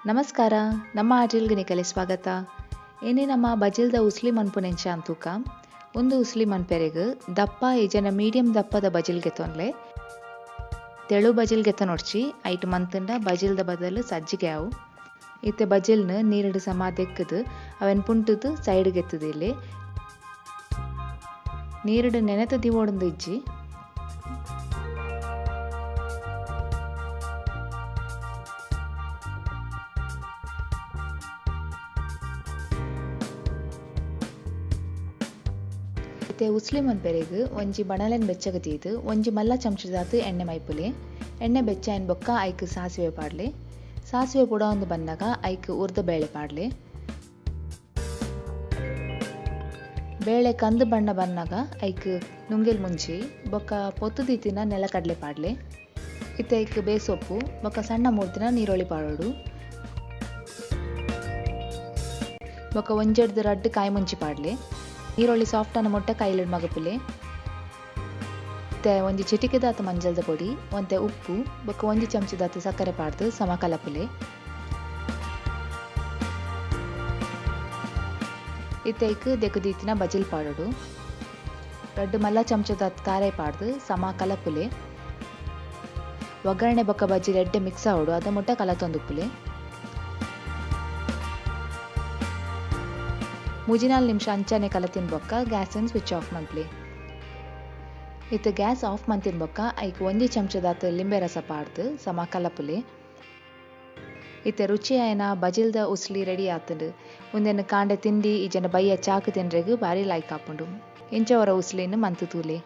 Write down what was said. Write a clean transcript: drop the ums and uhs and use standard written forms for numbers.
ನಮಸ್ಕಾರ. ನಮ್ಮ ಆಜಿಲ್ಗೆ ನಿಕಲೆ ಸ್ವಾಗತ. ಏನೇ ನಮ್ಮ ಬಜಿಲ್ದ ಉಸ್ಲಿ ಮನ್ಪುನೆಂಚ ಅಂತೂಕ ಒಂದು ಉಸ್ಲಿ ಮನ್ಪೆರೆಗ್ ದಪ್ಪ ಇಜನ ಮೀಡಿಯಂ ದಪ್ಪದ ಬಜಿಲ್ಗೆ ತೊನ್ಲೆ ತೆಳು ಬಜಿಲ್ಗೆ ನೋಡ್ಚಿ ಐಟ್ ಮಂತಂಡ ಬಜಿಲ್ದ ಬದಲು ಸಜ್ಜಿಗೆ ಅವು ಇತ್ತೆ ಬಜಿಲ್ನ ನೀರಡು ಸಮ ದೆಕ್ಕದು ಅವನ್ ಪುಂಟುದು ಸೈಡ್ಗೆ ಎತ್ತದಿಲ್ಲಿ ನೀರಡು ನೆನೆತ ದಿವೋಡಂದು ಇಜ್ಜಿ ಇತ್ತೆ ಉಸ್ಲಿ ಮನ್ಪೆರೆಗ್ ಒಂಜಿ ಬಣಲೆನ್ ಬೆಚ್ಚಗತೀದು ಒಂಜಿ ಮಲ್ಲ ಚಮಚದಾತು ಎಣ್ಣೆ ಮೈಪುಲೆ ಎಣ್ಣೆ ಬೆಚ್ಚ ಆಯ್ನ ಬೊಕ್ಕ ಐಕ್ ಸಾಸಿವೆ ಪಾಡ್ಲೆ ಸಾಸಿವೆ ಪುಡ ಒಂದು ಬಂದಾಗ ಐಕ್ ಉರ್ದ ಬೇಳೆ ಪಾಡ್ಲೆ ಬೇಳೆ ಕಂದು ಬಣ್ಣ ಬಂದಾಗ ಐಕ್ ನುಂಗೆಲ್ ಮುಂಚಿ ಬೊಕ್ಕ ಪೊತ್ತು ದೀತಿನ ನೆಲಕಡ್ಲೆ ಪಾಡ್ಲೆ ಇತ್ತೆ ಐಕ್ ಬೇಸೊಪ್ಪು ಬೊಕ್ಕ ಸಣ್ಣ ಮೂರ್ತಿನ ನೀರೊಳಿ ಪಾಡೋಡು ಬೊಕ್ಕ ಒಂಜೆಡ್ದು ರಡ್ಡು ಕಾಯಿ ಮುಂಚಿ ಪಾಡ್ಲೆ ನೀರೊಳ್ಳಿ ಸಾಫ್ಟ್ ಅನ್ನ ಮೊಟ್ಟೆ ಕೈಲಿಡ್ ಮಗಪುಲೆ ಒಂಜಿ ಚಿಟಿಕೆದಾತ ಮಂಜಲ್ದ ಪೊಡಿ ಒಂತೆ ಉಪ್ಪು ಬೊಕ್ಕ ಒಂಜಿ ಚಮಚದಾತ ಸಕ್ಕರೆ ಪಾಡ್ದು ಸಮ ಕಲಪುಲೆ ಇತ್ತೈಕ್ ದೆಕ್ಕುದೀತಿನ ಬಜಿಲ್ ಪಾಡೋಡು ರಡ್ಡು ಮಲ್ಲ ಚಮಚದಾತ ಕಾರೆ ಪಾಡ್ದು ಸಮ ಕಲಪುಲೆ ಒಗ್ಗರಣೆ ಬೊಕ್ಕ ಬಜ್ಜಿ ರೆಡ್ಡೆ ಮಿಕ್ಸ್ ಆವೋಡು ಅದ ಮುಟ್ಟ ಕಲತೊಂದುಪ್ಪುಲೆ ಮುಜಿನಾಲ್ ನಿಮಿಷ ಅಂಚನೆ ಕಲತಿನ ಬೊಕ್ಕ ಗ್ಯಾಸನ್ ಸ್ವಿಚ್ ಆಫ್ ಮನ್ಪ್ಲೆ ಇತ್ತು ಗ್ಯಾಸ್ ಆಫ್ ಮಂತಿನ ಬೊಕ್ಕ ಐಕ್ ಒಂಜಿ ಚಮಚದಾತ ಲಿಂಬೆ ರಸ ಪಾಡ್ದು ಸಮ ಕಲಪುಲೆ ಇತ್ತೆ ರುಚಿ ಆಯ್ನ ಬಜಿಲ್ದ ಉಸ್ಲಿ ರೆಡಿ ಆತಂಡು ಮುಂದೆನ ಕಾಂಡೆ ತಿಂಡಿ ಈ ಜನ ಬಯ್ಯ ಚಾಕು ತಿನ್ರೆಗ್ ಬಾರಿ ಲೈಕ್ ಆಪುಂಡು ಇಂಚವರ ಉಸ್ಲಿನ ಮಂತು ತೂಲೆ.